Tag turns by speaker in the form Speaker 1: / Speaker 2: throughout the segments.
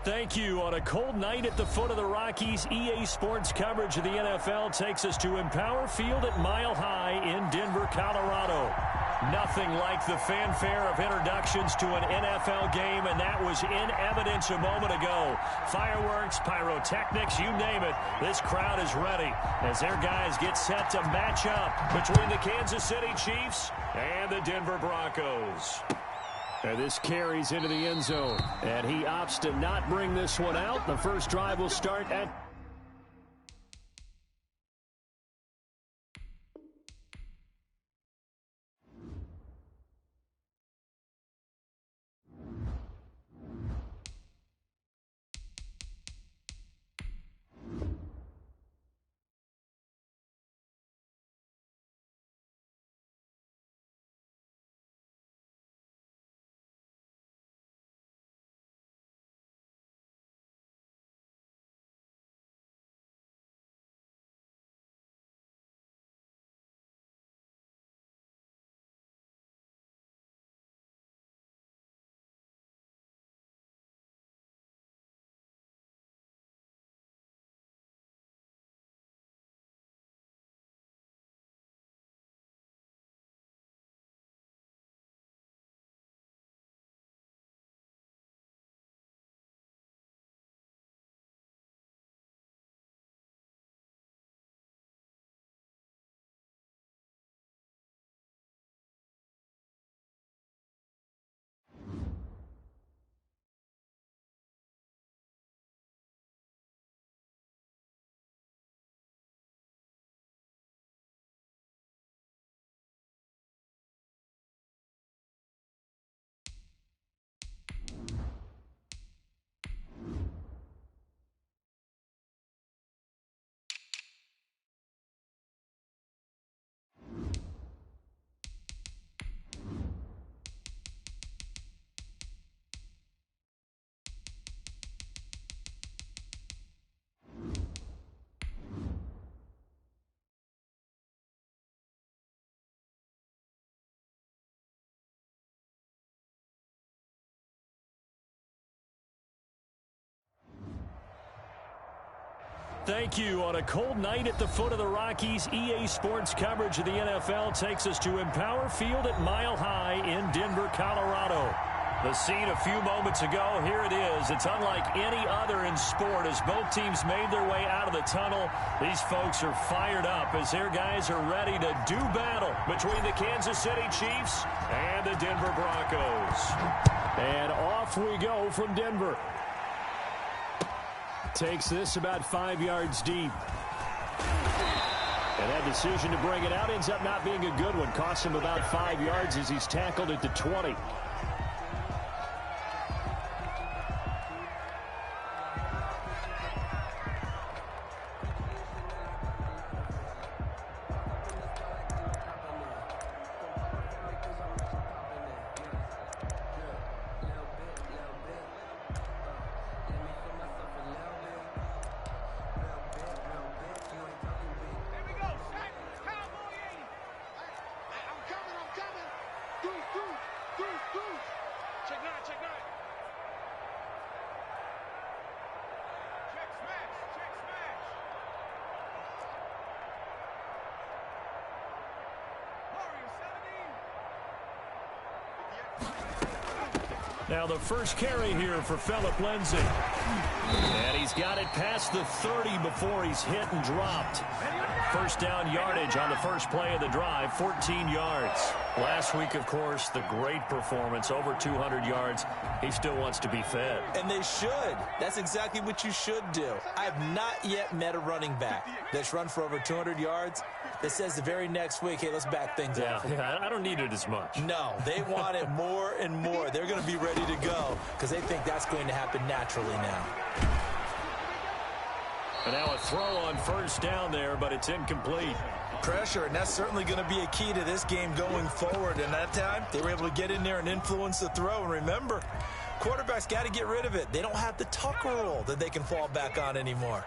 Speaker 1: Thank you. On a cold night at the foot of the Rockies, EA Sports coverage of the NFL takes us to Empower Field at Mile High in Denver, Colorado. Nothing like the fanfare of introductions to an NFL game, and that was in evidence a moment ago. Fireworks, pyrotechnics, you name it. This crowd is ready as their guys get set to match up between the Kansas City Chiefs and the Denver Broncos. And this carries into the end zone, and he opts to not bring this one out. The first drive will start at Thank you. On a cold night at the foot of the Rockies, EA Sports coverage of the NFL takes us to Empower Field at Mile High in Denver, Colorado. The scene a few moments ago, here it is. It's unlike any other in sport as both teams made their way out of the tunnel. These folks are fired up as their guys are ready to do battle between the Kansas City Chiefs and the Denver Broncos. And off we go from Denver. Takes this about 5 yards deep. And that decision to bring it out ends up not being a good one. Costs him about 5 yards as he's tackled at the 20. Now the first carry here for Phillip Lindsay. And he's got it past the 30 before he's hit and dropped. First down yardage on the first play of the drive, 14 yards. Last week, of course, the great performance, over 200 yards. He still wants to be fed.
Speaker 2: And they should. That's exactly what you should do. I have not yet met a running back that's run for over 200 yards that says the very next week, hey, let's back things up.
Speaker 1: Yeah, I don't need it as much.
Speaker 2: No, they want it more and more. They're going to be ready to go because they think that's going to happen naturally now.
Speaker 1: And now a throw on first down there, but it's incomplete.
Speaker 2: Pressure, and that's certainly going to be a key to this game going forward. And that time, they were able to get in there and influence the throw. And remember, quarterbacks got to get rid of it. They don't have the Tucker rule that they can fall back on anymore.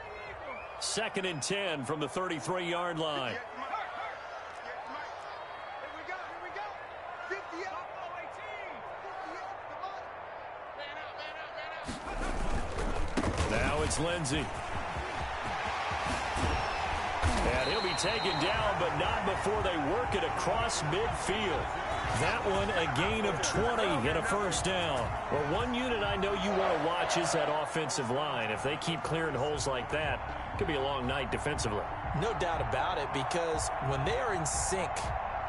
Speaker 1: 2nd and 10 from the 33-yard line. Now it's Lindsey. And he'll be taken down, but not before they work it across midfield. That one a gain of 20 and a first down. Well, one unit I know you want to watch is that offensive line. If they keep clearing holes like that, it could be a long night defensively.
Speaker 2: No doubt about it, because when they are in sync,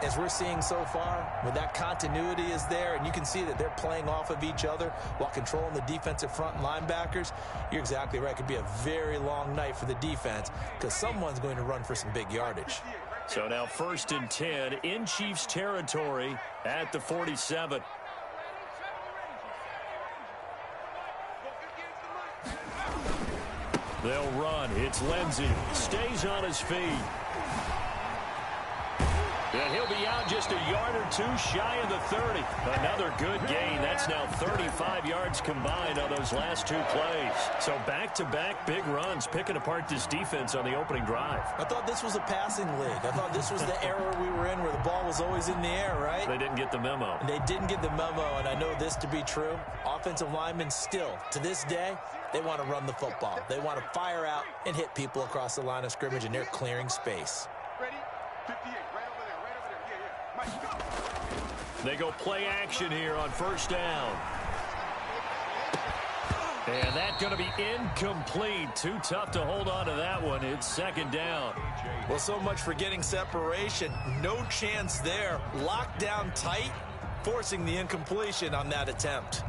Speaker 2: as we're seeing so far, when that continuity is there and you can see that they're playing off of each other while controlling the defensive front linebackers, you're exactly right. It could be a very long night for the defense because someone's going to run for some big yardage.
Speaker 1: So now 1st and 10 in Chiefs territory at the 47. They'll run. It's Lindsey. Stays on his feet. And he'll be out just a yard or two shy of the 30. Another good gain. That's now 35 yards combined on those last two plays. So back-to-back big runs, picking apart this defense on the opening drive.
Speaker 2: I thought this was a passing league. I thought this was the era we were in where the ball was always in the air, right?
Speaker 1: They didn't get the memo.
Speaker 2: And they didn't get the memo, and I know this to be true. Offensive linemen still, to this day, they want to run the football. They want to fire out and hit people across the line of scrimmage, and they're clearing space.
Speaker 3: Ready? 58, right over there, yeah.
Speaker 1: They go play action here on first down. And that's going to be incomplete. Too tough to hold on to that one. It's 2nd down.
Speaker 2: Well, so much for getting separation. No chance there. Locked down tight, forcing the incompletion on that attempt.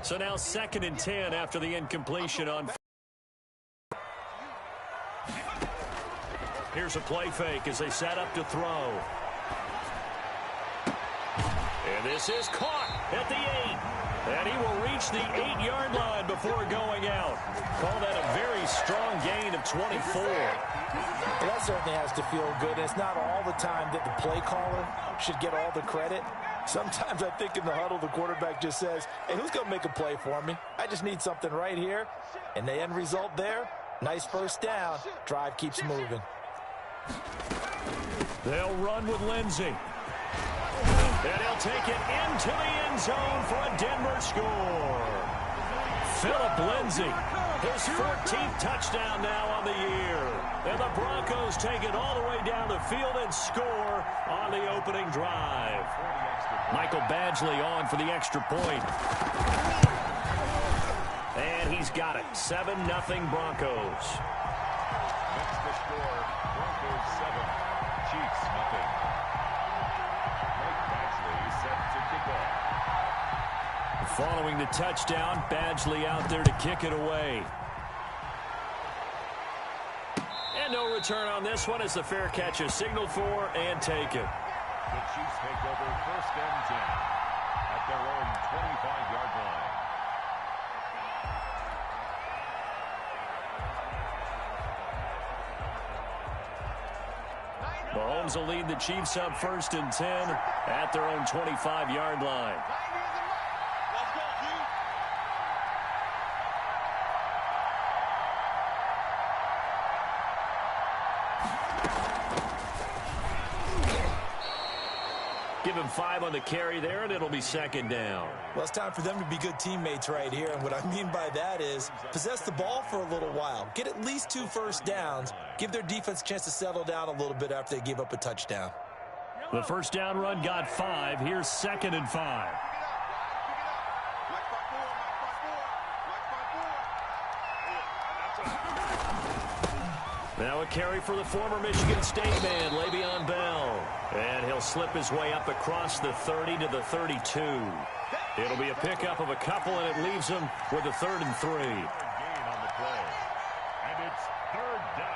Speaker 1: So now 2nd and 10 after the incompletion on. Here's a play fake as they set up to throw. And this is caught at the 8. And he will reach the 8-yard line before going out. Call that a very strong gain of 24.
Speaker 2: Well, that certainly has to feel good. It's not all the time that the play caller should get all the credit. Sometimes I think in the huddle, the quarterback just says, hey, who's going to make a play for me? I just need something right here. And the end result there, nice first down. Drive keeps moving.
Speaker 1: They'll run with Lindsey. And he'll take it into the end zone for a Denver score. Phillip Lindsay, his 14th touchdown now on the year. And the Broncos take it all the way down the field and score on the opening drive. Michael Badgley on for the extra point. And he's got it. 7-0 Broncos.
Speaker 3: That's the score. Broncos 7, Chiefs nothing. Mike Badgley set to kick off.
Speaker 1: Following the touchdown, Badgley out there to kick it away. And no return on this one as the fair catch is signaled for and taken.
Speaker 3: The Chiefs take over 1st and 10 at their own 25-yard line.
Speaker 1: Mahomes will lead the Chiefs up 1st and 10 at their own 25-yard line. Give him 5 on the carry there, and it'll be 2nd down.
Speaker 2: Well, it's time for them to be good teammates right here. And what I mean by that is possess the ball for a little while. Get at least 2 first downs. Give their defense a chance to settle down a little bit after they give up a touchdown.
Speaker 1: The first down run got 5. Here's 2nd and 5. Now a carry for the former Michigan State man, Le'Veon Bell. And he'll slip his way up across the 30 to the 32. It'll be a pickup of a couple, and it leaves him with a 3rd and 3.
Speaker 3: Gain on the play. And it's 3rd down.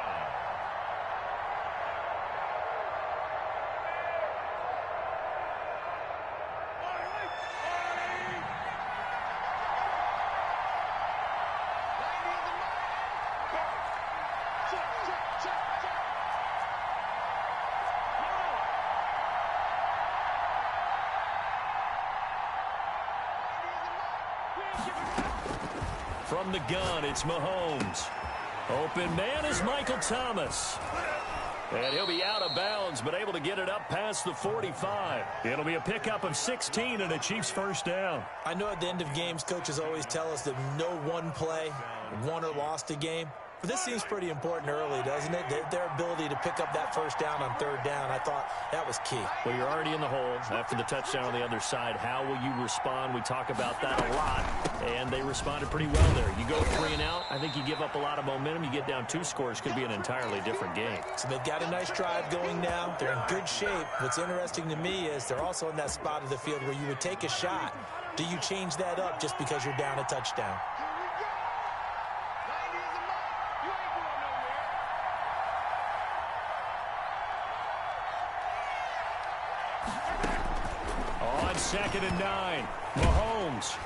Speaker 1: From the gun, it's Mahomes. Open man is Michael Thomas. And he'll be out of bounds, but able to get it up past the 45. It'll be a pickup of 16 and a Chiefs first down.
Speaker 2: I know at the end of games, coaches always tell us that no one play won or lost a game. But this seems pretty important early, doesn't it? Their ability to pick up that first down on third down, I thought that was key.
Speaker 1: Well, you're already in the hole after the touchdown on the other side. How will you respond? We talk about that a lot, and they responded pretty well there. You go 3 and out, I think you give up a lot of momentum. You get down 2 scores, could be an entirely different game.
Speaker 2: So they've got a nice drive going now. They're in good shape. What's interesting to me is they're also in that spot of the field where you would take a shot. Do you change that up just because you're down a touchdown?
Speaker 1: On 2nd and 9, Mahomes.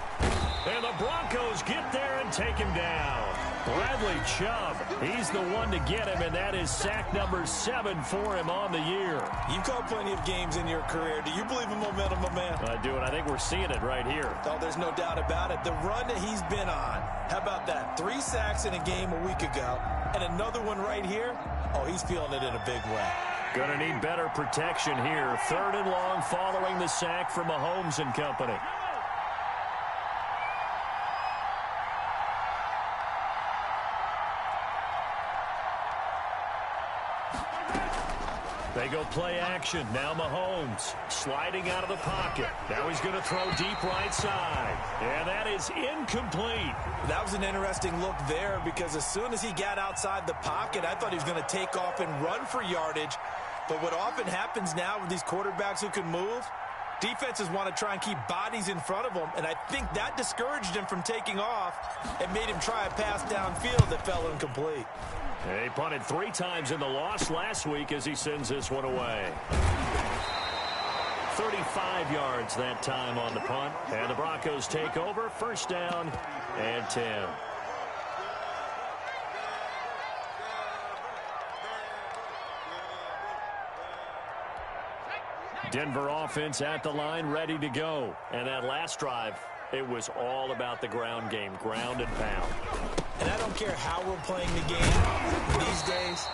Speaker 1: And the Broncos get there and take him down. Bradley Chubb, he's the one to get him, and that is sack number 7 for him on the year.
Speaker 2: You've called plenty of games in your career. Do you believe in momentum, my man?
Speaker 1: I do, and I think we're seeing it right here.
Speaker 2: Oh, there's no doubt about it. The run that he's been on, how about that? 3 sacks in a game a week ago, and another one right here. Oh, he's feeling it in a big way.
Speaker 1: Going to need better protection here. 3rd and long following the sack from Mahomes and company. They go play action. Now Mahomes sliding out of the pocket. Now he's going to throw deep right side. And that is incomplete.
Speaker 2: That was an interesting look there because as soon as he got outside the pocket, I thought he was going to take off and run for yardage. But what often happens now with these quarterbacks who can move, defenses want to try and keep bodies in front of them. And I think that discouraged him from taking off and made him try a pass downfield that fell incomplete.
Speaker 1: He punted 3 times in the loss last week as he sends this one away. 35 yards that time on the punt. And the Broncos take over. First down and 10. Denver offense at the line, ready to go. And that last drive, it was all about the ground game, ground and pound.
Speaker 2: And I don't care how we're playing the game these days,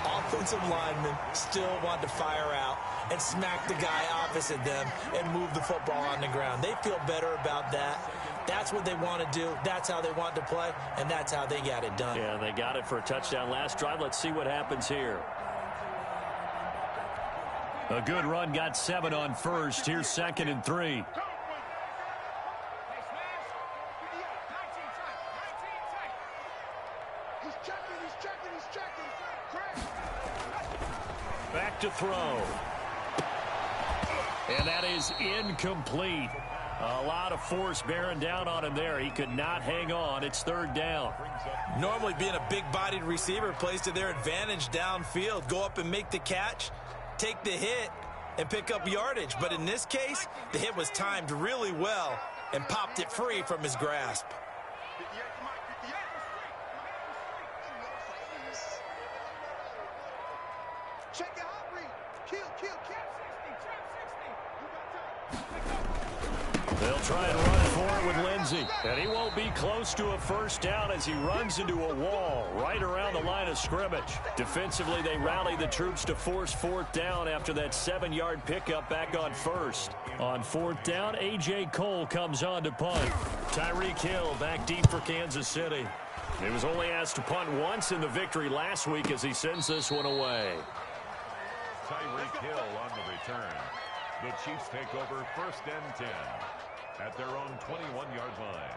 Speaker 2: offensive linemen still want to fire out and smack the guy opposite them and move the football on the ground. They feel better about that. That's what they want to do. That's how they want to play, and that's how they got it done.
Speaker 1: Yeah, they got it for a touchdown last drive. Let's see what happens here. A good run, got 7 on first. Here's 2nd and 3. Back to throw. And that is incomplete. A lot of force bearing down on him there. He could not hang on. It's 3rd down.
Speaker 2: Normally being a big-bodied receiver plays to their advantage downfield. Go up and make the catch, take the hit, and pick up yardage. But in this case, the hit was timed really well and popped it free from his grasp.
Speaker 1: They'll try and run for it with Lindsey. And he won't be close to a first down as he runs into a wall right around the line of scrimmage. Defensively, they rally the troops to force 4th down after that 7-yard pickup back on first. On 4th down, A.J. Cole comes on to punt. Tyreek Hill back deep for Kansas City. He was only asked to punt once in the victory last week as he sends this one away.
Speaker 3: Tyreek Hill on the return. The Chiefs take over 1st and 10 at their own 21-yard line.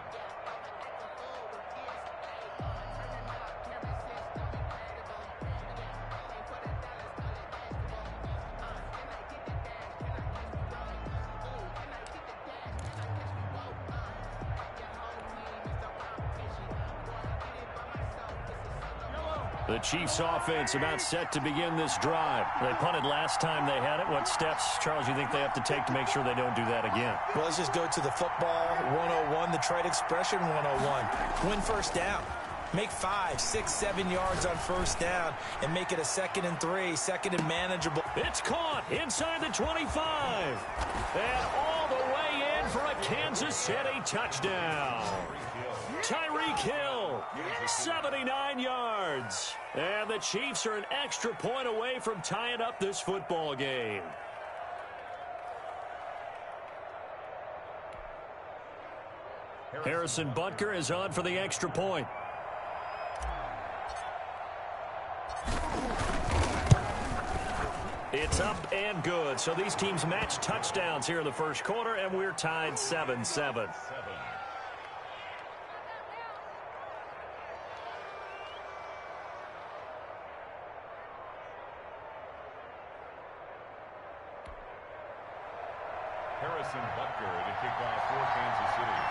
Speaker 1: The Chiefs offense about set to begin this drive. They punted last time they had it. What steps, Charles, you think they have to take to make sure they don't do that again?
Speaker 2: Well, let's just go to the football 101, the trade expression 101. Win first down. Make 5, 6, 7 yards on first down and make it a 2nd and 3, 2nd and manageable.
Speaker 1: It's caught inside the 25. And all the way in for a Kansas City touchdown. Tyreek Hill Hill. 79 yards. And the Chiefs are an extra point away from tying up this football game. Harrison Butker is on for the extra point. It's up and good. So these teams match touchdowns here in the first quarter, and we're tied 7-7.
Speaker 3: Harrison Butker to kick off for Kansas City.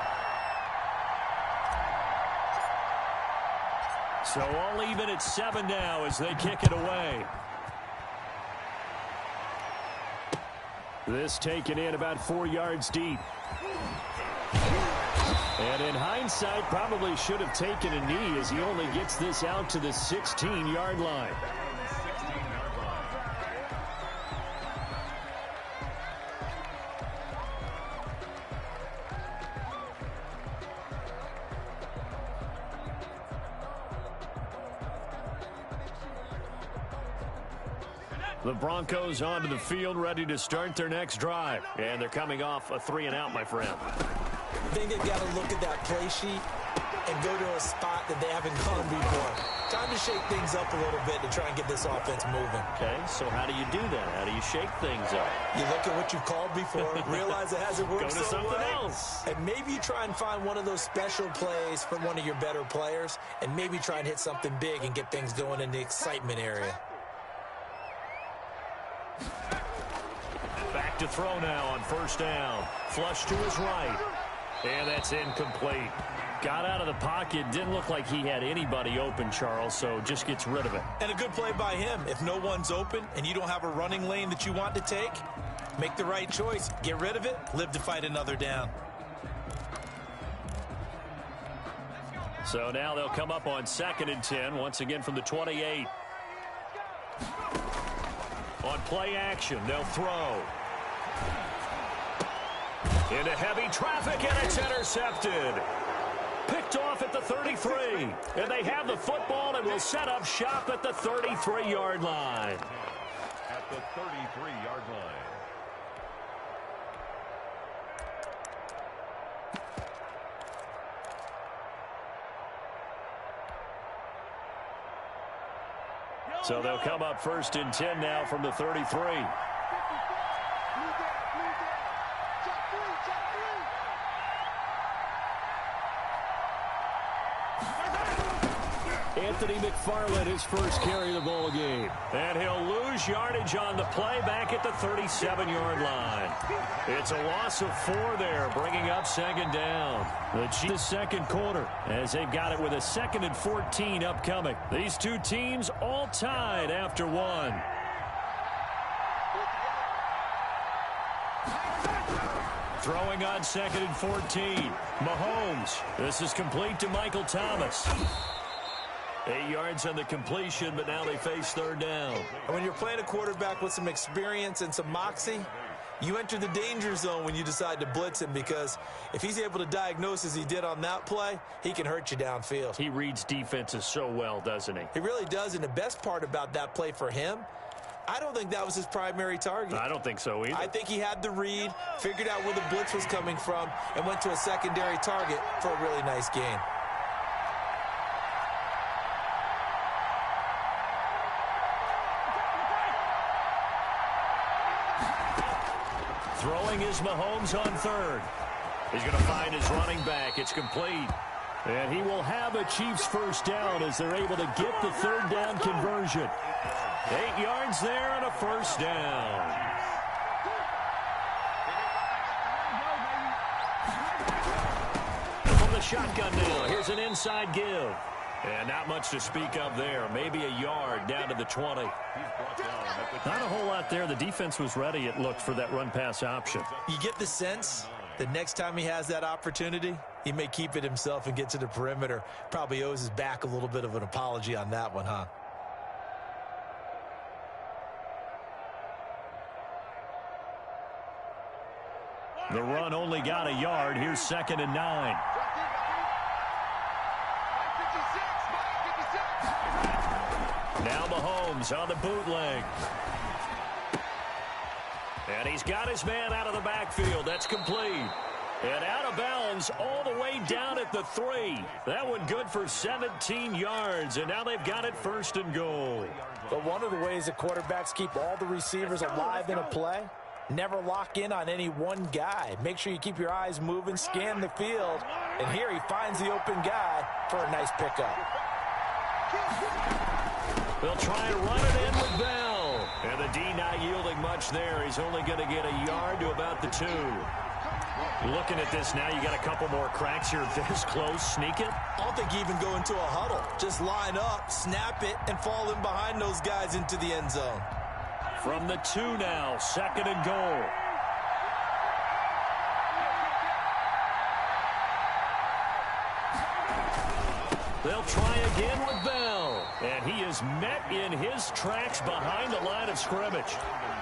Speaker 1: So all even at 7 now as they kick it away. This taken in about 4 yards deep. And in hindsight, probably should have taken a knee as he only gets this out to the 16-yard line. The Broncos onto the field, ready to start their next drive. And they're coming off a 3-and-out, my friend.
Speaker 2: I think they've got to look at that play sheet and go to a spot that they haven't gone before. Time to shake things up a little bit to try and get this offense moving.
Speaker 1: Okay, so how do you do that? How do you shake things up?
Speaker 2: You look at what you've called before, realize it hasn't worked
Speaker 1: Go to something else.
Speaker 2: And maybe you try and find one of those special plays from one of your better players, and maybe try and hit something big and get things going in the excitement area.
Speaker 1: Back to throw now on first down. Flush to his right. And that's incomplete. Got out of the pocket. Didn't look like he had anybody open, Charles, so just gets rid of it.
Speaker 2: And a good play by him. If no one's open and you don't have a running lane that you want to take, make the right choice. Get rid of it. Live to fight another down.
Speaker 1: So now they'll come up on 2nd and 10, once again from the 28. On play action, they'll throw. Into heavy traffic, and it's intercepted. Picked off at the 33. And they have the football and will set up shop at the 33-yard line.
Speaker 3: At the 33-yard line.
Speaker 1: So they'll come up 1st and 10 now from the 33. Anthony McFarland, his first carry of the ball game. And he'll lose yardage on the play back at the 37-yard line. It's a loss of 4 there, bringing up 2nd down. The Chiefs' second quarter, as they've got it with a 2nd and 14 upcoming. These two teams all tied after 1. Throwing on 2nd and 14. Mahomes. This is complete to Michael Thomas. 8 yards on the completion, but now they face 3rd down.
Speaker 2: And when you're playing a quarterback with some experience and some moxie, you enter the danger zone when you decide to blitz him, because if he's able to diagnose as he did on that play, he can hurt you downfield.
Speaker 1: He reads defenses so well, doesn't he?
Speaker 2: He really does, and the best part about that play for him, I don't think that was his primary target.
Speaker 1: I don't think so either.
Speaker 2: I think he had the read, figured out where the blitz was coming from, and went to a secondary target for a really nice gain.
Speaker 1: Throwing is Mahomes on 3rd. He's going to find his running back. It's complete. And he will have a Chiefs first down as they're able to get the 3rd down conversion. 8 yards there and a first down. From the shotgun now, here's an inside give. And not much to speak of there. Maybe a yard down to the 20. Not a whole lot there. The defense was ready, it looked, for that run-pass option.
Speaker 2: You get the sense that next time he has that opportunity, he may keep it himself and get to the perimeter. Probably owes his back a little bit of an apology on that one, huh?
Speaker 1: The run only got a yard. Here's 2nd and 9. Now Mahomes on the bootleg. And he's got his man out of the backfield. That's complete. And out of bounds all the way down at the 3. That one good for 17 yards. And now they've got it 1st and goal.
Speaker 2: But one of the ways that quarterbacks keep all the receivers alive in a play, never lock in on any one guy. Make sure you keep your eyes moving, scan the field. And here he finds the open guy for a nice pickup.
Speaker 1: They'll try and run it in with Bell. And the D not yielding much there. He's only going to get a yard to about the 2. Looking at this now, you got a couple more cracks here this close. Sneak it.
Speaker 2: I don't think you even go into a huddle. Just line up, snap it, and fall in behind those guys into the end zone.
Speaker 1: From the 2 now, 2nd and goal. They'll try again with Bell. And he is met in his tracks behind the line of scrimmage.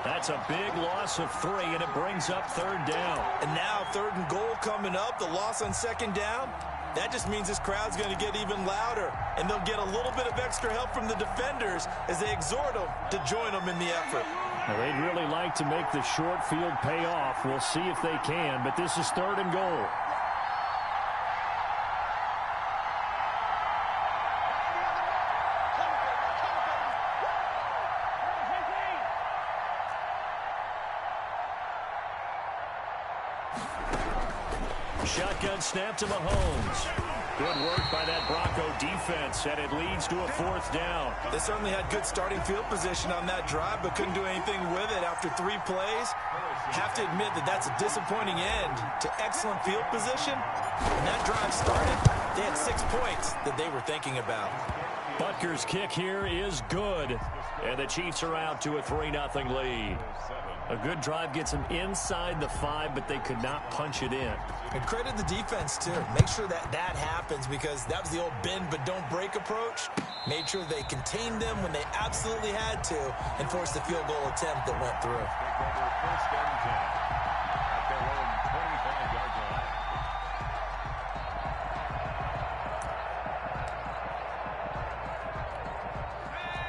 Speaker 1: That's a big loss of 3, and it brings up 3rd down.
Speaker 2: And now 3rd and goal coming up, the loss on 2nd down. That just means this crowd's going to get even louder, and they'll get a little bit of extra help from the defenders as they exhort them to join them in the effort.
Speaker 1: Now, they'd really like to make the short field pay off. We'll see if they can, but this is 3rd and goal. Shotgun snap to Mahomes. Good work by that Bronco defense, and it leads to a 4th down.
Speaker 2: They certainly had good starting field position on that drive, but couldn't do anything with it after 3 plays. Have to admit that that's a disappointing end to excellent field position. When that drive started, they had 6 points that they were thinking about.
Speaker 1: Butker's kick here is good, and the Chiefs are out to a 3-0 lead. A good drive gets them inside the 5, but they could not punch it in.
Speaker 2: And credit the defense, too. Make sure that happens, because that was the old bend but don't break approach. Made sure they contained them when they absolutely had to and forced the field goal attempt that went through.
Speaker 3: First and 10 at their own 25-yard line.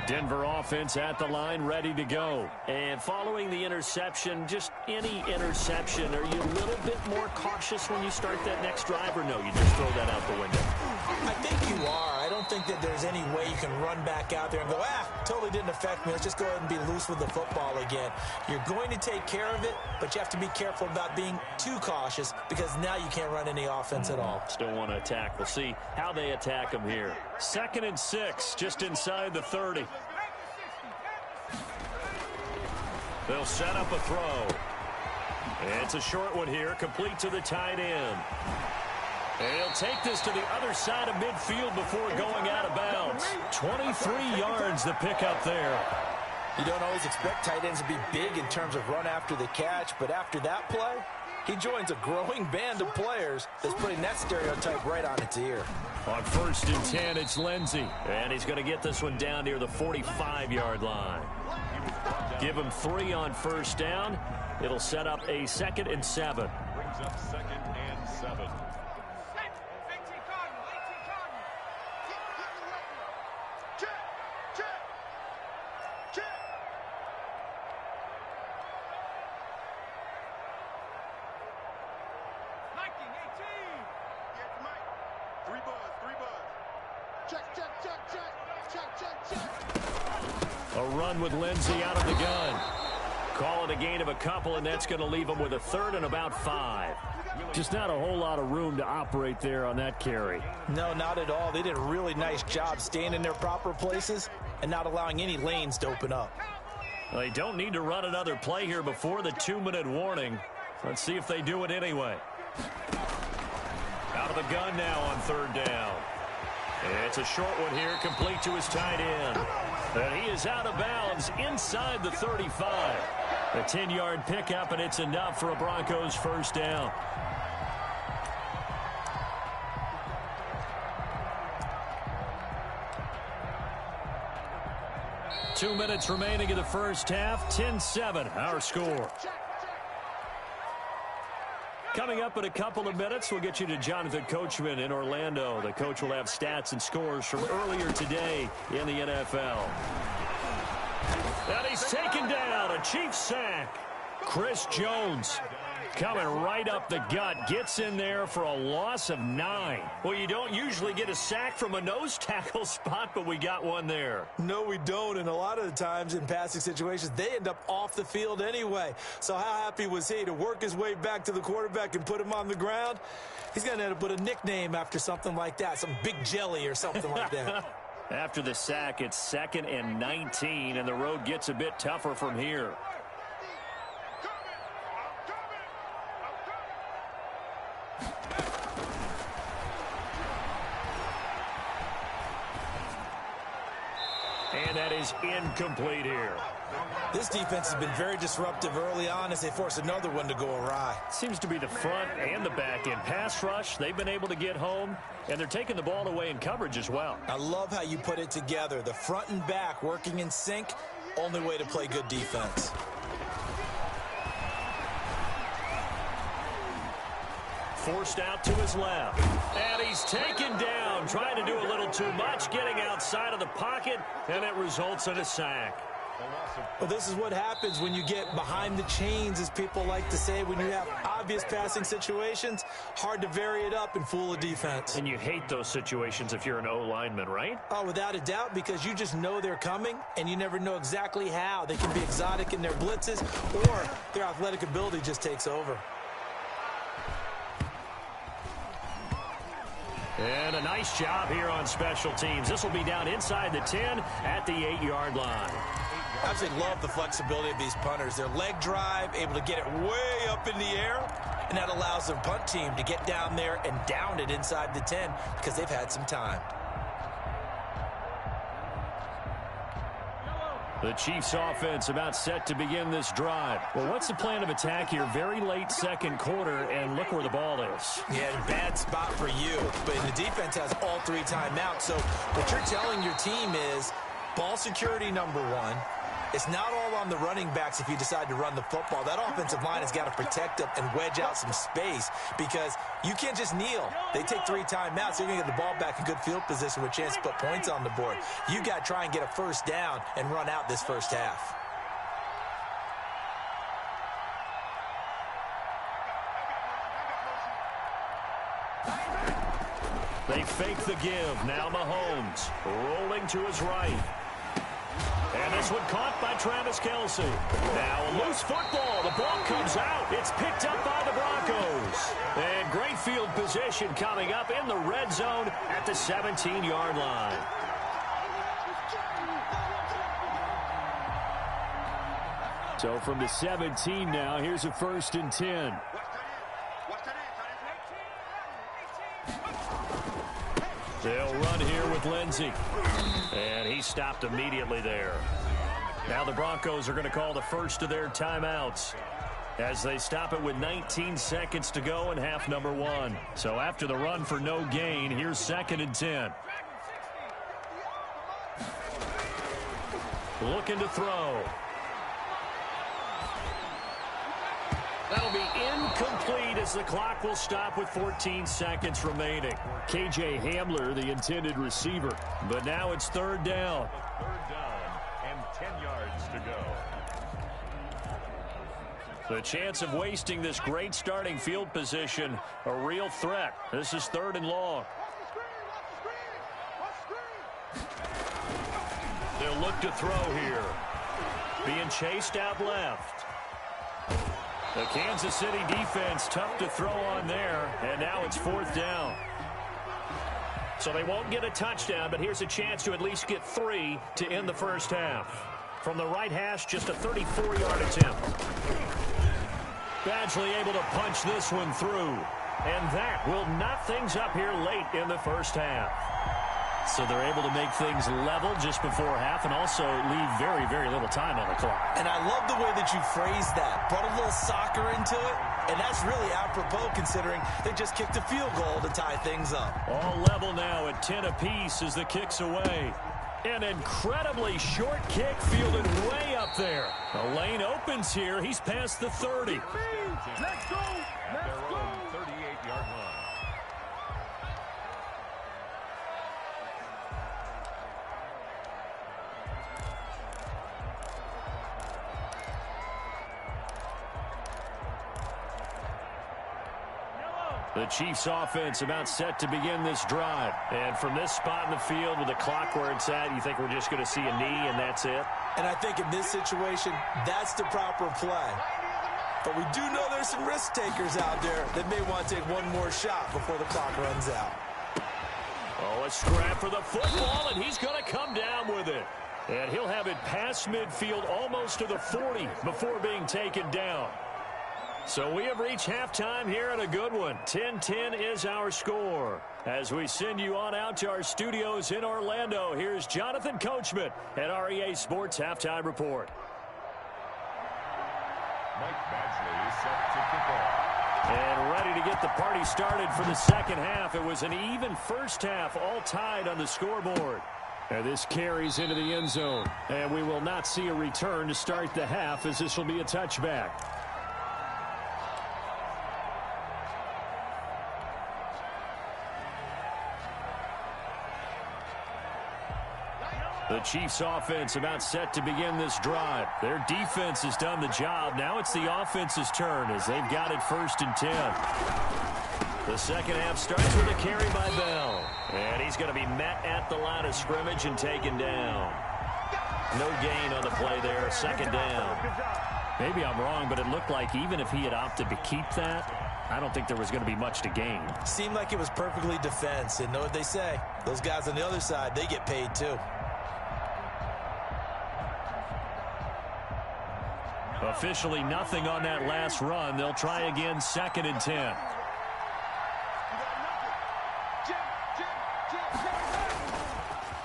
Speaker 1: Denver offense at the line, ready to go. And following the interception, just any interception, are you a little bit more cautious when you start that next drive, or no, you just throw that out the window?
Speaker 2: I think you are. I don't think that there's any way you can run back out there and go, totally didn't affect me. Let's just go ahead and be loose with the football again. You're going to take care of it, but you have to be careful about being too cautious, because now you can't run any offense at all.
Speaker 1: Still want to attack. We'll see how they attack them here. 2nd and 6, just inside the 30. They'll set up a throw. It's a short one here, complete to the tight end. And he'll take this to the other side of midfield before going out of bounds. 23 yards the pickup there.
Speaker 2: You don't always expect tight ends to be big in terms of run after the catch, but after that play, he joins a growing band of players that's putting that stereotype right on its ear.
Speaker 1: On 1st and 10, it's Lindsey. And he's going to get this one down near the 45-yard line. Give him 3 on 1st down. It'll set up a 2nd and 7.
Speaker 3: Brings up 2nd and 7.
Speaker 1: A run with Lindsey out of the gun. Call it a gain of a couple, and that's going to leave him with a 3rd and about 5. Just not a whole lot of room to operate there on that carry.
Speaker 2: No, not at all. They did a really nice job staying in their proper places and not allowing any lanes to open up.
Speaker 1: They don't need to run another play here before the 2-minute warning. Let's see if they do it anyway. Out of the gun now on 3rd down. It's a short one here, complete to his tight end. And he is out of bounds inside the 35. A 10-yard pickup, and it's enough for a Broncos 1st down. Two minutes remaining in the first half. 10-7, our score. Coming up in a couple of minutes, we'll get you to Jonathan Coachman in Orlando. The coach will have stats and scores from earlier today in the NFL. And he's taken down. A Chiefs sack. Chris Jones coming right up the gut. Gets in there for a loss of 9. Well, you don't usually get a sack from a nose tackle spot, but we got one there.
Speaker 2: No, we don't. And a lot of the times in passing situations, they end up off the field anyway. So how happy was he to work his way back to the quarterback and put him on the ground? He's going to end up with a nickname after something like that, some Big Jelly or something like that.
Speaker 1: After the sack, it's 2nd and 19, and the road gets a bit tougher from here. And that is incomplete here.
Speaker 2: This defense has been very disruptive early on as they force another one to go awry.
Speaker 1: Seems to be the front and the back end. Pass rush, they've been able to get home, and they're taking the ball away in coverage as well.
Speaker 2: I love how you put it together. The front and back working in sync, only way to play good defense.
Speaker 1: Forced out to his left. And he's taken down, trying to do a little too much, getting outside of the pocket, and it results in a sack.
Speaker 2: Well, this is what happens when you get behind the chains, as people like to say, when you have obvious passing situations. Hard to vary it up and fool a defense.
Speaker 1: And you hate those situations if you're an O-lineman, right?
Speaker 2: Oh, without a doubt, because you just know they're coming, and you never know exactly how. They can be exotic in their blitzes, or their athletic ability just takes over.
Speaker 1: And a nice job here on special teams. This will be down inside the 10 at the 8-yard line.
Speaker 2: I absolutely love the flexibility of these punters. Their leg drive, able to get it way up in the air, and that allows their punt team to get down there and down it inside the 10 because they've had some time.
Speaker 1: The Chiefs offense about set to begin this drive. Well, what's the plan of attack here? Very late second quarter, and look where the ball is.
Speaker 2: Yeah, bad spot for you. But the defense has all 3 timeouts. So what you're telling your team is ball security number 1. It's not all on the running backs if you decide to run the football. That offensive line has got to protect them and wedge out some space because you can't just kneel. They take 3 timeouts. They're going to get the ball back in good field position with a chance to put points on the board. You got to try and get a first down and run out this first half.
Speaker 1: They fake the give. Now Mahomes rolling to his right. And this one caught by Travis Kelce. Now a loose football. The ball comes out. It's picked up by the Broncos. And great field position coming up in the red zone at the 17-yard line. So from the 17 now, here's a 1st and 10. They'll run here with Lindsey. And he stopped immediately there. Now the Broncos are going to call the first of their timeouts as they stop it with 19 seconds to go in half number 1. So after the run for no gain, here's 2nd and 10. Looking to throw. That'll be incomplete as the clock will stop with 14 seconds remaining. KJ Hamler, the intended receiver. But now it's 3rd down.
Speaker 3: 3rd down and 10 yards to go.
Speaker 1: The chance of wasting this great starting field position, a real threat. This is 3rd and long. They'll look to throw here. Being chased out left. The Kansas City defense tough to throw on there, and now it's 4th down. So they won't get a touchdown, but here's a chance to at least get 3 to end the first half. From the right hash, just a 34-yard attempt. Badgley able to punch this one through, and that will knot things up here late in the first half. So they're able to make things level just before half and also leave very, very little time on the clock.
Speaker 2: And I love the way that you phrased that. Brought a little soccer into it, and that's really apropos considering they just kicked a field goal to tie things up.
Speaker 1: All level now at 10 apiece as the kick's away. An incredibly short kick fielded way up there. The lane opens here. He's past the 30.
Speaker 3: Let's go! Let's go!
Speaker 1: The Chiefs offense about set to begin this drive. And from this spot in the field with the clock where it's at, you think we're just going to see a knee and that's it?
Speaker 2: And I think in this situation, that's the proper play. But we do know there's some risk takers out there that may want to take one more shot before the clock runs out.
Speaker 1: Oh, a scrap for the football, and he's going to come down with it. And he'll have it past midfield almost to the 40 before being taken down. So we have reached halftime here at a good one. 10-10 is our score. As we send you on out to our studios in Orlando, here's Jonathan Coachman at our EA Sports Halftime Report.
Speaker 3: Mike Badgley is set to kick off.
Speaker 1: And ready to get the party started for the second half. It was an even first half, all tied on the scoreboard. And this carries into the end zone. And we will not see a return to start the half, as this will be a touchback. The Chiefs offense about set to begin this drive. Their defense has done the job. Now it's the offense's turn as they've got it 1st and 10. The second half starts with a carry by Bell. And he's going to be met at the line of scrimmage and taken down. No gain on the play there. 2nd down. Maybe I'm wrong, but it looked like even if he had opted to keep that, I don't think there was going to be much to gain.
Speaker 2: Seemed like it was perfectly defense. And know what they say? Those guys on the other side, they get paid too.
Speaker 1: Officially nothing on that last run. They'll try again 2nd and 10.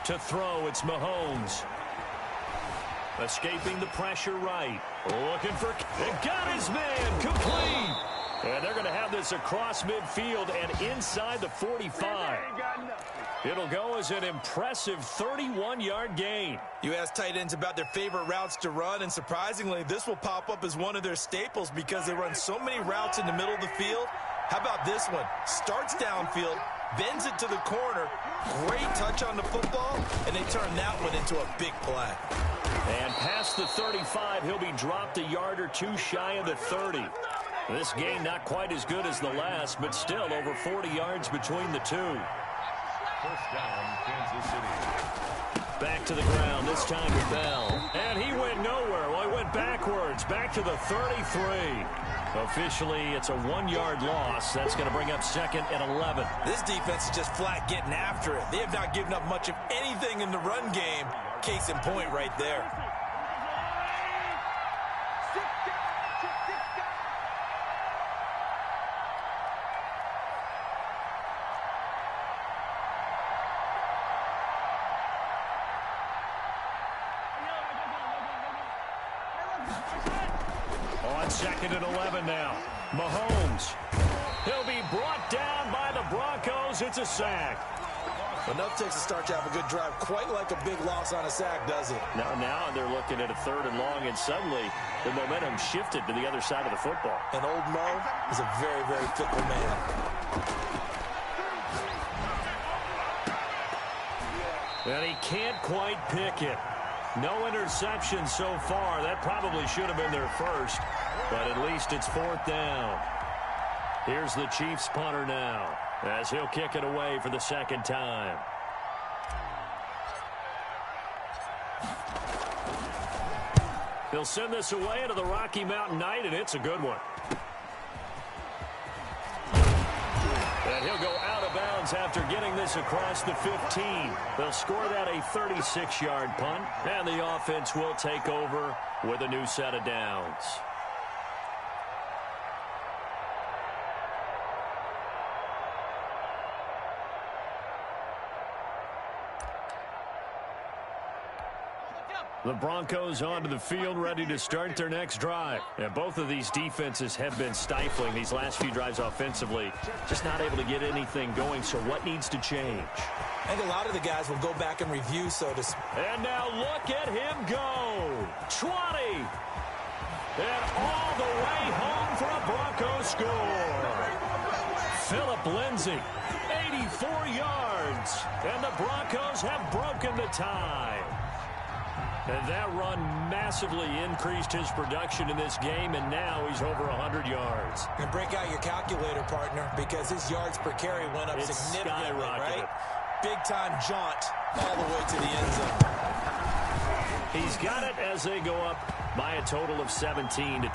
Speaker 1: To throw, it's Mahomes. Escaping the pressure right. Looking for... And got his man. Complete. And they're going to have this across midfield and inside the 45. It'll go as an impressive 31-yard gain.
Speaker 2: You ask tight ends about their favorite routes to run, and surprisingly, this will pop up as one of their staples because they run so many routes in the middle of the field. How about this one? Starts downfield, bends it to the corner, great touch on the football, and they turn that one into a big play.
Speaker 1: And past the 35, he'll be dropped a yard or two shy of the 30. This gain not quite as good as the last, but still over 40 yards between the two.
Speaker 3: 1st down, Kansas City.
Speaker 1: Back to the ground, this time with Bell. And he went nowhere. Well, he went backwards, back to the 33. Officially, it's a 1-yard loss. That's going to bring up 2nd and 11.
Speaker 2: This defense is just flat getting after it. They have not given up much of anything in the run game. Case in point right there.
Speaker 1: On 2nd and 11 now. Mahomes. He'll be brought down by the Broncos. It's a sack.
Speaker 2: Enough takes to start to have a good drive. Quite like a big loss on a sack, does it?
Speaker 1: Now they're looking at a 3rd and long, and suddenly the momentum shifted to the other side of the football.
Speaker 2: And old Mo is a very, very fickle man.
Speaker 1: And he can't quite pick it. No interception so far. That probably should have been their first, but at least it's 4th down. Here's the Chiefs punter now, as he'll kick it away for the 2nd time. He'll send this away into the Rocky Mountain Night, and it's a good one. And he'll go out of bounds after getting this across the 15. They'll score that a 36-yard punt, and the offense will take over with a new set of downs. The Broncos onto the field, ready to start their next drive. And both of these defenses have been stifling these last few drives offensively. Just not able to get anything going, so what needs to change?
Speaker 2: I think a lot of the guys will go back and review, so to speak.
Speaker 1: And now look at him go. 20. And all the way home for a Broncos score. Phillip Lindsay, 84 yards. And the Broncos have broken the tie. And that run massively increased his production in this game, and now he's over 100 yards.
Speaker 2: And break out your calculator, partner, because his yards per carry went up significantly, right? Big-time jaunt all the way to the end zone.
Speaker 1: He's got it as they go up by a total of 17-10.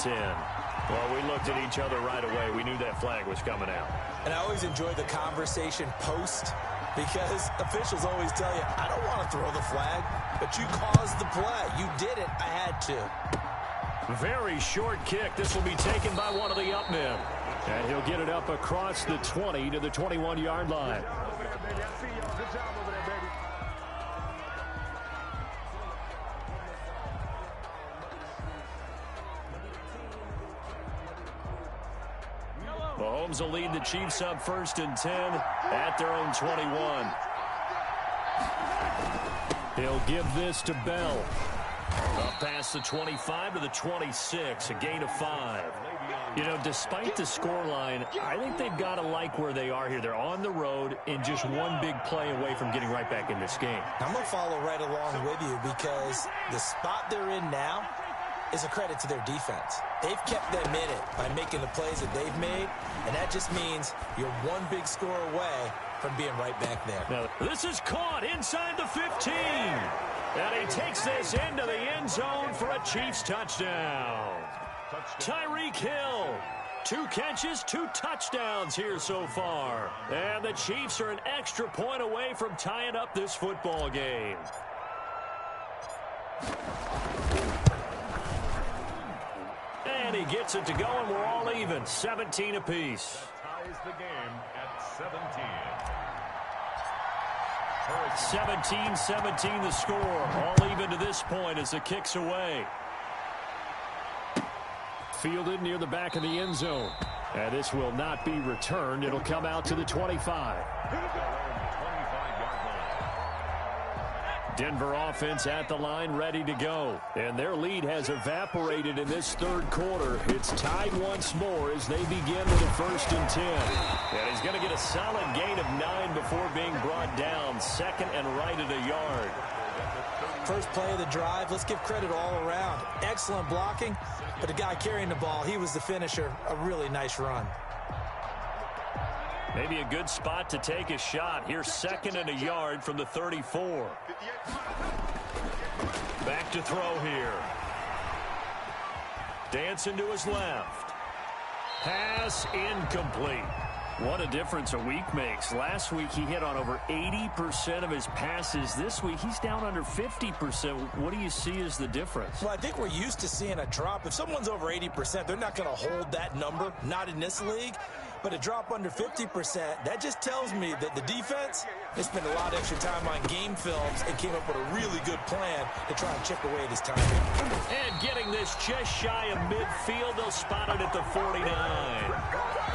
Speaker 1: Well, we looked at each other right away. We knew that flag was coming out.
Speaker 2: And I always enjoy the conversation post, because officials always tell you, I don't want to throw the flag, but you caused the play. You did it. I had to.
Speaker 1: Very short kick. This will be taken by one of the up men. And he'll get it up across the 20 to the 21-yard line. Mahomes will lead the Chiefs up 1st and 10 at their own 21. He'll give this to Bell. Up past the 25 to the 26, a gain of 5. You know, despite the scoreline, I think they've got to like where they are here. They're on the road and just one big play away from getting right back in this game.
Speaker 2: I'm going to follow right along with you, because the spot they're in now is a credit to their defense. They've kept them in it by making the plays that they've made, and that just means you're one big score away from being right back there.
Speaker 1: Now, this is caught inside the 15. And he takes this into the end zone for a Chiefs touchdown. Tyreek Hill, 2 catches, 2 touchdowns here so far. And the Chiefs are an extra point away from tying up this football game. And he gets it to go, and we're all even, 17 apiece.
Speaker 3: Ties the game at 17.
Speaker 1: 17-17 the score. All even to this point as the kick's away. Fielded near the back of the end zone. And this will not be returned. It'll come out to the 25. Denver offense at the line, ready to go. And their lead has evaporated in this third quarter. It's tied once more as they begin with a 1st and 10. And he's going to get a solid gain of 9 before being brought down. 2nd and right at a yard.
Speaker 2: First play of the drive, let's give credit all around. Excellent blocking, but the guy carrying the ball, he was the finisher. A really nice run.
Speaker 1: Maybe a good spot to take a shot. Here's 2nd and a yard from the 34. Back to throw here. Dancing to his left. Pass incomplete. What a difference a week makes. Last week he hit on over 80% of his passes. This week he's down under 50%. What do you see as the difference?
Speaker 2: Well, I think we're used to seeing a drop. If someone's over 80%, they're not going to hold that number, not in this league. But a drop under 50%, that just tells me that the defense, they spent a lot of extra time on game films and came up with a really good plan to try and chip away at his timing.
Speaker 1: And getting this just shy of midfield, they'll spot it at the 49.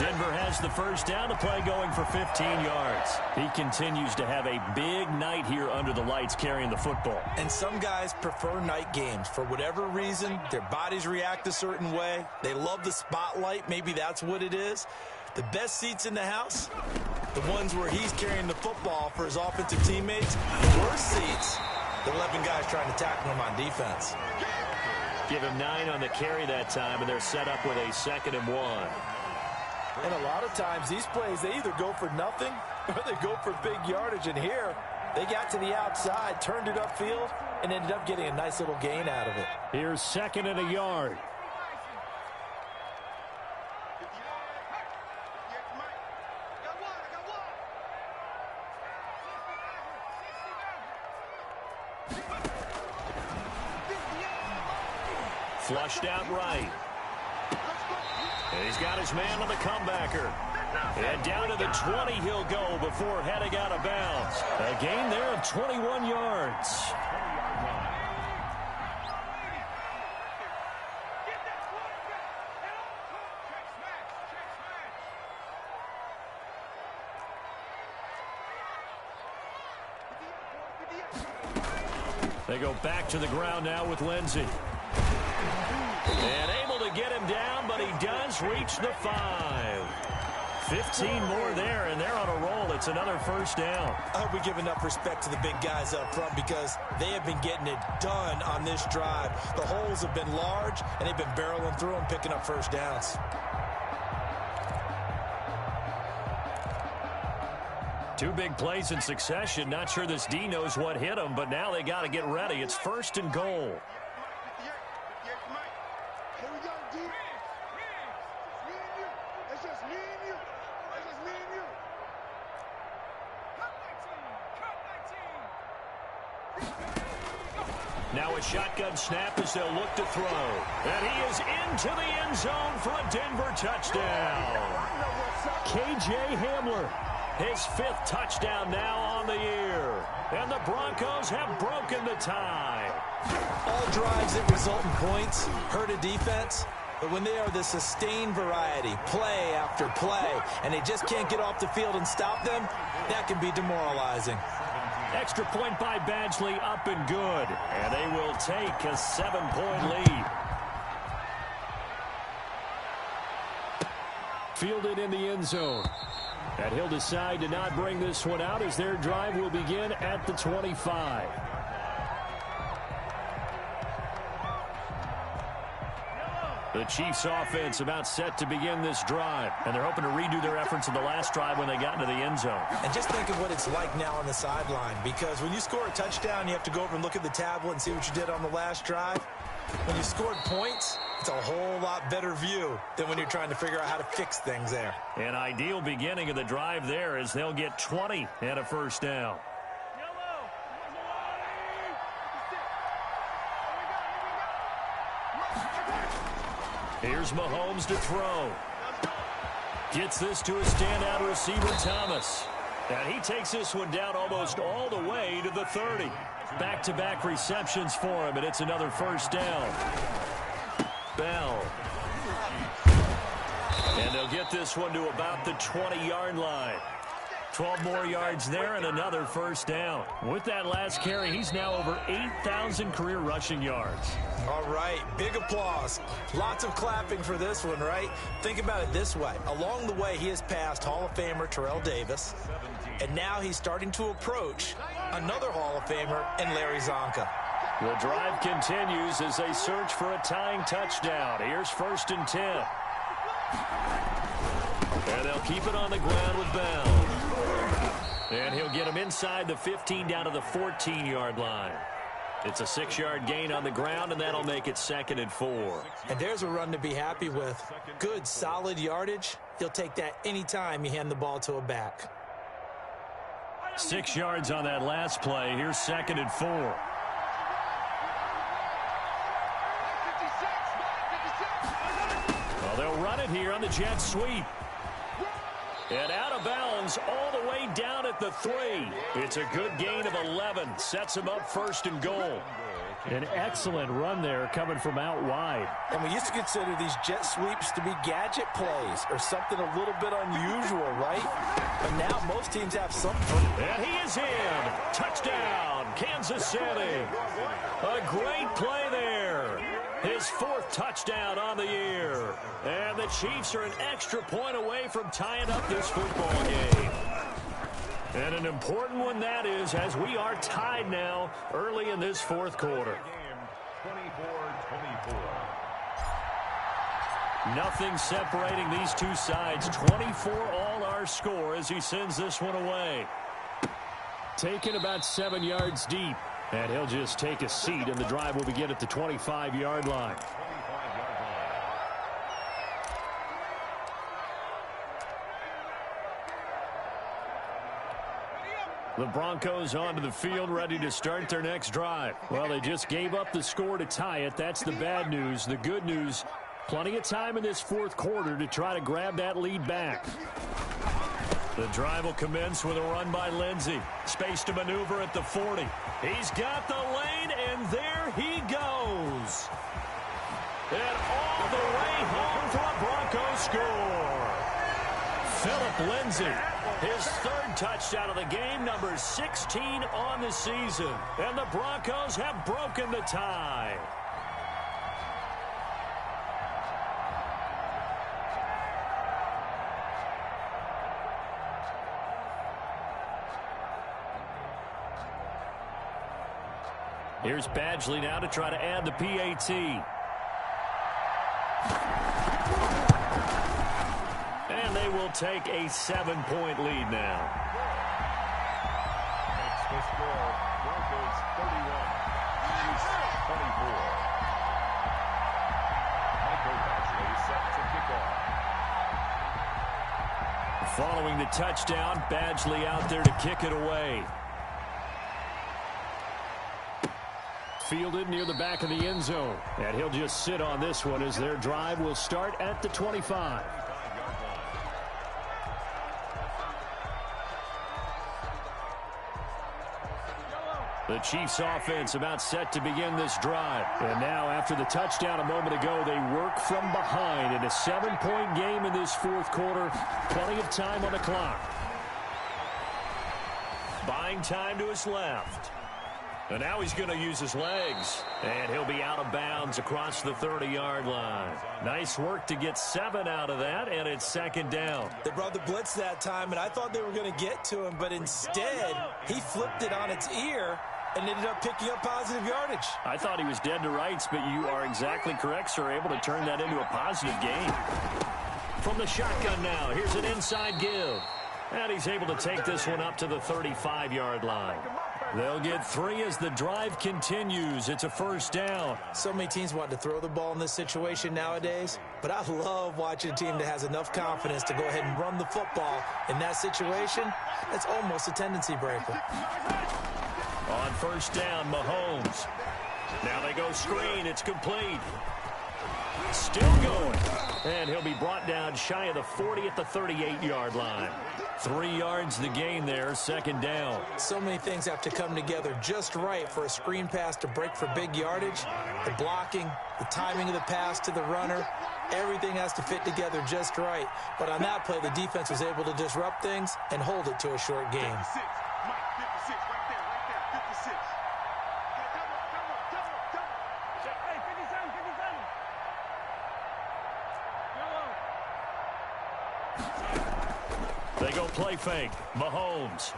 Speaker 1: Denver has the first down, the play going for 15 yards. He continues to have a big night here under the lights carrying the football.
Speaker 2: And some guys prefer night games. For whatever reason, their bodies react a certain way. They love the spotlight. Maybe that's what it is. The best seats in the house, the ones where he's carrying the football for his offensive teammates. The worst seats, the 11 guys trying to tackle him on defense.
Speaker 1: Give him 9 on the carry that time, and they're set up with a 2nd and 1.
Speaker 2: And a lot of times, these plays, they either go for nothing or they go for big yardage. And here, they got to the outside, turned it upfield, and ended up getting a nice little gain out of it.
Speaker 1: Here's 2nd and a yard. Flushed out right. And he's got his man on the comebacker. And down to the 20 he'll go before heading out of bounds. A gain there of 21 yards. They go back to the ground now with Lindsey. And able to get him down, but he does reach the 5. 15 more there, and they're on a roll It's another first down.
Speaker 2: I hope we give enough respect to the big guys up front because they have been getting it done on this drive. The holes have been large, and they've been barreling through them, picking up first downs.
Speaker 1: Two big plays in succession. Not sure this D knows what hit him, but now they got to get ready. It's first and goal. Now a shotgun snap as they'll look to throw. And he is into the end zone for a Denver touchdown. K.J. Hamler, his 5th touchdown now on the year. And the Broncos have broken the tie.
Speaker 2: All drives that result in points hurt a defense. But when they are the sustained variety, play after play, and they just can't get off the field and stop them, that can be demoralizing.
Speaker 1: Extra point by Badgley, up and good. And they will take a 7-point lead. Fielded in the end zone. And he'll decide to not bring this one out as their drive will begin at the 25. The Chiefs offense about set to begin this drive. And they're hoping to redo their efforts in the last drive when they got into the end zone.
Speaker 2: And just think of what it's like now on the sideline. Because when you score a touchdown, you have to go over and look at the tablet and see what you did on the last drive. When you scored points, it's a whole lot better view than when you're trying to figure out how to fix things there.
Speaker 1: An ideal beginning of the drive there as they'll get 20 and a first down. Here's Mahomes to throw. Gets this to a standout receiver, Thomas. And he takes this one down almost all the way to the 30. Back-to-back receptions for him, and it's another first down. Bell. And they'll get this one to about the 20-yard line. 12 more yards there and another first down. With that last carry, he's now over 8,000 career rushing yards.
Speaker 2: All right, big applause. Lots of clapping for this one, right? Think about it this way. Along the way, he has passed Hall of Famer Terrell Davis, and now he's starting to approach another Hall of Famer in Larry Zonka.
Speaker 1: The drive continues as they search for a tying touchdown. Here's first and 10. And they'll keep it on the ground with Bell. And he'll get him inside the 15 down to the 14-yard line. It's a 6-yard gain on the ground, and that'll make it 2nd and 4.
Speaker 2: And there's a run to be happy with. Good, solid yardage. You'll take that anytime you hand the ball to a back.
Speaker 1: 6 yards on that last play. Here's 2nd and 4. Well, they'll run it here on the jet sweep. And out of bounds all the way down at the 3. It's a good gain of 11. Sets him up first and goal. An excellent run there coming from out wide.
Speaker 2: And we used to consider these jet sweeps to be gadget plays or something a little bit unusual, right? But now most teams have something.
Speaker 1: And he is in. Touchdown, Kansas City. A great play there. His 4th touchdown on the year. And the Chiefs are an extra point away from tying up this football game. And an important one that is, as we are tied now early in this 4th quarter.
Speaker 3: 24-24.
Speaker 1: Nothing separating these two sides. 24 all our score as he sends this one away. Taken about 7 yards deep. And he'll just take a seat, and the drive will begin at the 25-yard line. The Broncos onto the field, ready to start their next drive. Well, they just gave up the score to tie it. That's the bad news. The good news, plenty of time in this 4th quarter to try to grab that lead back. The drive will commence with a run by Lindsey. Space to maneuver at the 40. He's got the lane, and there he goes. And all the way home for a Broncos score. Philip Lindsey, his 3rd touchdown of the game, number 16 on the season. And the Broncos have broken the tie. Here's Badgley now to try to add the PAT. And they will take a 7-point lead now.
Speaker 3: Makes the score. Broncos 31. Chiefs 24. Michael Badgley set to kick off.
Speaker 1: Following the touchdown, Badgley out there to kick it away. Fielded near the back of the end zone. And he'll just sit on this one as their drive will start at the 25. The Chiefs offense about set to begin this drive. And now after the touchdown a moment ago, they work from behind in a 7-point game in this fourth quarter. Plenty of time on the clock. Buying time to his left. And now he's going to use his legs. And he'll be out of bounds across the 30-yard line. Nice work to get 7 out of that, and it's second down.
Speaker 2: They brought the blitz that time, and I thought they were going to get to him, but instead he flipped it on its ear and ended up picking up positive yardage.
Speaker 1: I thought he was dead to rights, but you are exactly correct, sir. Able to turn that into a positive gain. From the shotgun now, here's an inside give. And he's able to take this one up to the 35-yard line. They'll get 3 as the drive continues. It's a first down.
Speaker 2: So many teams want to throw the ball in this situation nowadays, but I love watching a team that has enough confidence to go ahead and run the football. In that situation, that's almost a tendency breaker.
Speaker 1: On first down, Mahomes. Now they go screen. It's complete. Still going. And he'll be brought down shy of the 40 at the 38-yard line. 3 yards the gain there, second down.
Speaker 2: So many things have to come together just right for a screen pass to break for big yardage. The blocking, the timing of the pass to the runner, everything has to fit together just right. But on that play, the defense was able to disrupt things and hold it to a short game.
Speaker 1: They go play fake. Mahomes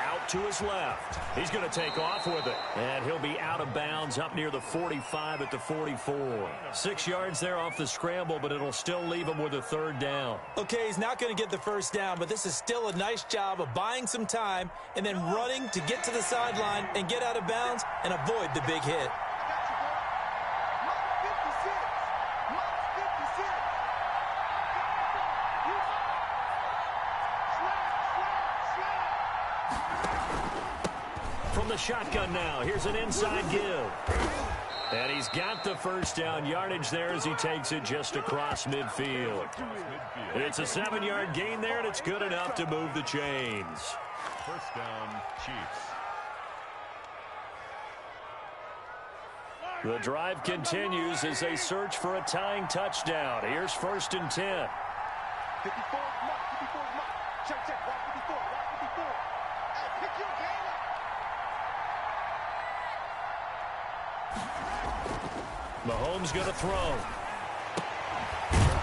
Speaker 1: out to his left. He's going to take off with it. And he'll be out of bounds up near the 45 at the 44. 6 yards there off the scramble, but it'll still leave him with a third down.
Speaker 2: Okay, he's not going to get the first down, but this is still a nice job of buying some time and then running to get to the sideline and get out of bounds and avoid the big hit.
Speaker 1: From the shotgun now, here's an inside give. And he's got the first down yardage there as he takes it just across midfield. It's a 7-yard gain there, and it's good enough to move the chains.
Speaker 3: First down, Chiefs.
Speaker 1: The drive continues as they search for a tying touchdown. Here's first and 10.
Speaker 4: 54, check, right 54, right 54. Hey, pick your game up.
Speaker 1: Mahomes going to throw.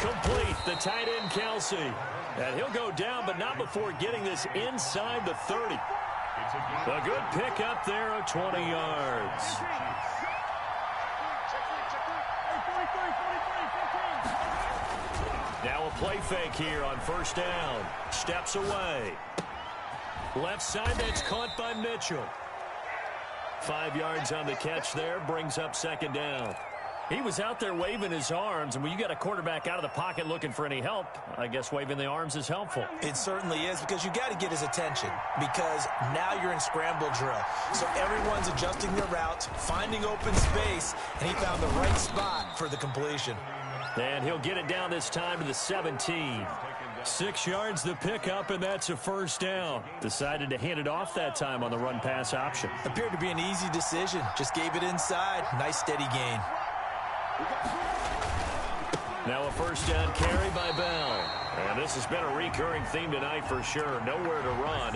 Speaker 1: Complete, the tight end Kelsey. And he'll go down, but not before getting this inside the 30. A good pick up there of 20 yards. Now a play fake here on first down. Steps away. Left side, that's caught by Mitchell. 5 yards on the catch there, brings up second down. He was out there waving his arms, and when you got a quarterback out of the pocket looking for any help, I guess waving the arms is helpful.
Speaker 2: It certainly is, because you got to get his attention, because now you're in scramble drill. So everyone's adjusting their routes, finding open space, and he found the right spot for the completion.
Speaker 1: And he'll get it down this time to the 17. 6 yards the pickup, and that's a first down. Decided to hand it off that time on the run-pass option.
Speaker 2: Appeared to be an easy decision. Just gave it inside. Nice steady gain.
Speaker 1: Now a first down carry by Bell. And this has been a recurring theme tonight for sure. Nowhere to run.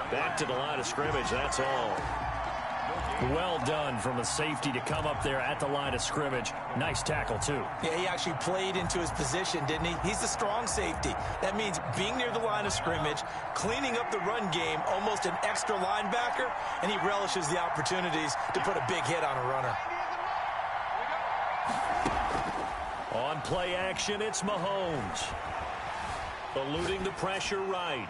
Speaker 1: Back to the line of scrimmage, that's all. Well done from a safety to come up there at the line of scrimmage. Nice tackle, too.
Speaker 2: Yeah, he actually played into his position, didn't he? He's the strong safety. That means being near the line of scrimmage, cleaning up the run game, almost an extra linebacker, and he relishes the opportunities to put a big hit on a runner.
Speaker 1: On play action, it's Mahomes. Eluding the pressure right.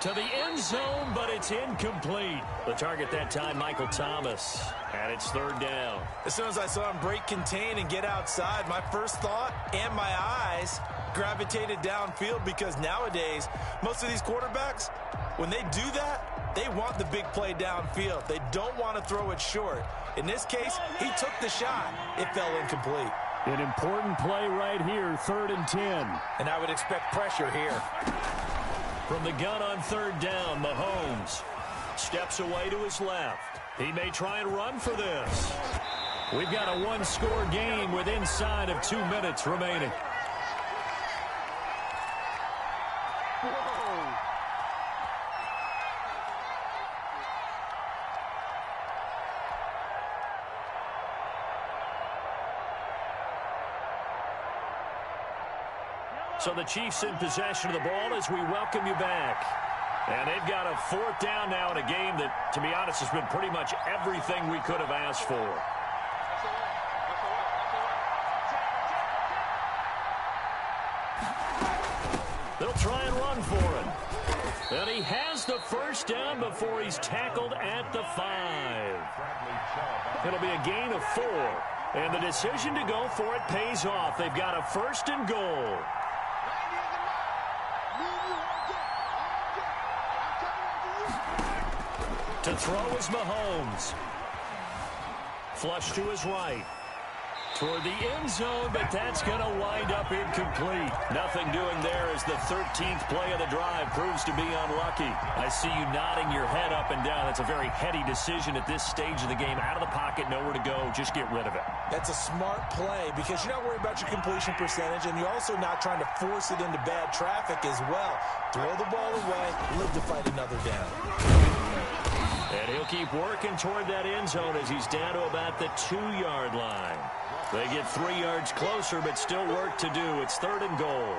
Speaker 1: To the end zone, but it's incomplete. The target that time, Michael Thomas. And it's third down.
Speaker 2: As soon as I saw him break contain and get outside, my first thought and my eyes gravitated downfield, because nowadays, most of these quarterbacks, when they do that, they want the big play downfield. They don't want to throw it short. In this case, he took the shot. It fell incomplete.
Speaker 1: An important play right here, 3rd and 10.
Speaker 2: And I would expect pressure here.
Speaker 1: From the gun on third down, Mahomes steps away to his left. He may try and run for this. We've got a one-score game with inside of 2 minutes remaining. So the Chiefs in possession of the ball as we welcome you back. And they've got a 4th down now in a game that, to be honest, has been pretty much everything we could have asked for. They'll try and run for it. And he has the first down before he's tackled at the 5. It'll be a gain of 4. And the decision to go for it pays off. They've got a 1st and goal. To throw is Mahomes. Flush to his right. Toward the end zone, but that's going to wind up incomplete. Nothing doing there as the 13th play of the drive proves to be unlucky. I see you nodding your head up and down. That's a very heady decision at this stage of the game. Out of the pocket, nowhere to go. Just get rid of it. That's a smart play because you're not worried about your completion percentage, and you're also not trying to force it into bad traffic as well. Throw the ball away, live to fight another down. And he'll keep working toward that end zone as he's down to about the 2-yard line. They get 3 yards closer, but still work to do. It's 3rd and goal.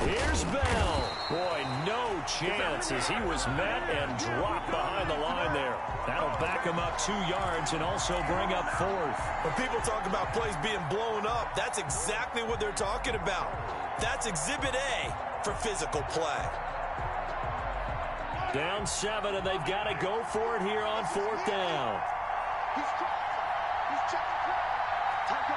Speaker 1: Here's Bell. Boy, no chance as he was met and dropped behind the line there. That'll back him up 2 yards and also bring up 4th. When people talk about plays being blown up, that's exactly what they're talking about. That's Exhibit A for physical play. Down 7, and they've got to go for it here on 4th down.
Speaker 4: He's checking play. Tackle.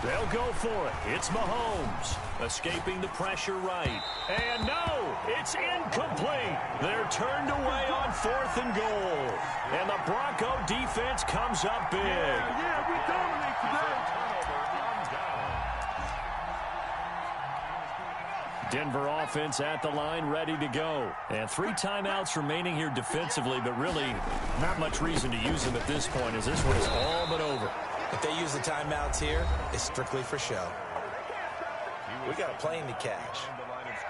Speaker 1: They'll go for it. It's Mahomes. Escaping the pressure right. And no, it's incomplete. They're turned away on 4th and goal. And the Bronco defense comes up big.
Speaker 4: Yeah, we dominate today.
Speaker 1: Denver offense at the line, ready to go. And 3 timeouts remaining here defensively, but really not much reason to use them at this point as this one is all but over.
Speaker 2: If they use the timeouts here, it's strictly for show. We got a plane to catch.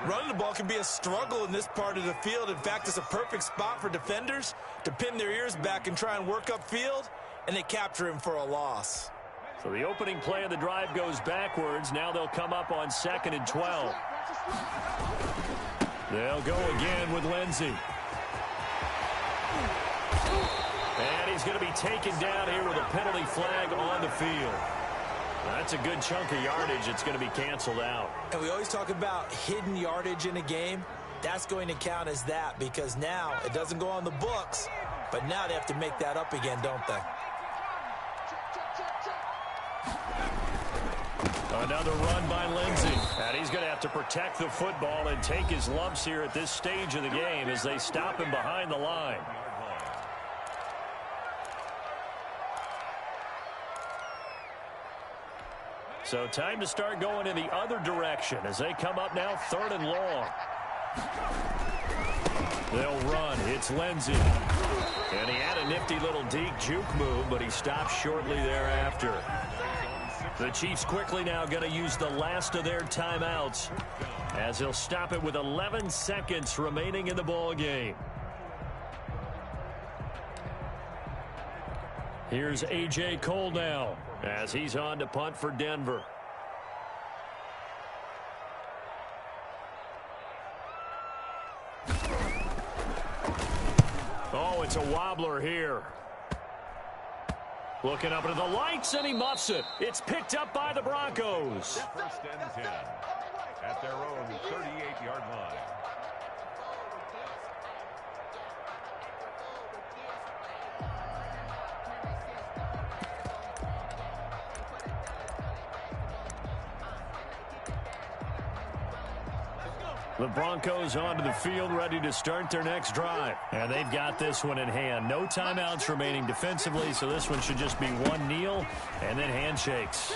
Speaker 2: Running the ball can be a struggle in this part of the field. In fact, it's a perfect spot for defenders to pin their ears back and try and work upfield, and they capture him for a loss.
Speaker 1: So the opening play of the drive goes backwards. Now they'll come up on 2nd and 12. They'll go again with Lindsey. And he's going to be taken down here with a penalty flag on the field. That's a good chunk of yardage. It's going to be canceled out.
Speaker 2: And we always talk about hidden yardage in a game. That's going to count as that because now it doesn't go on the books, but now they have to make that up again, don't they?
Speaker 1: Another run by Lindsey. And he's going to have to protect the football and take his lumps here at this stage of the game as they stop him behind the line. So time to start going in the other direction as they come up now 3rd and long. They'll run. It's Lindsey. And he had a nifty little deep juke move, but he stopped shortly thereafter. The Chiefs quickly now going to use the last of their timeouts as he'll stop it with 11 seconds remaining in the ball game. Here's A.J. Cole now as he's on to punt for Denver. Oh, it's a wobbler here. Looking up into the lights, and he muffs it. It's picked up by the Broncos.
Speaker 3: 1st and 10 at their own 38-yard line.
Speaker 1: The Broncos onto the field, ready to start their next drive. And they've got this one in hand. No timeouts remaining defensively, so this one should just be one kneel and then handshakes.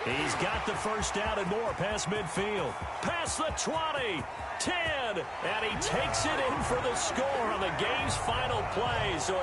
Speaker 1: He's got the first down and more past midfield. Past the 20, 10, and he takes it in for the score on the game's final play. So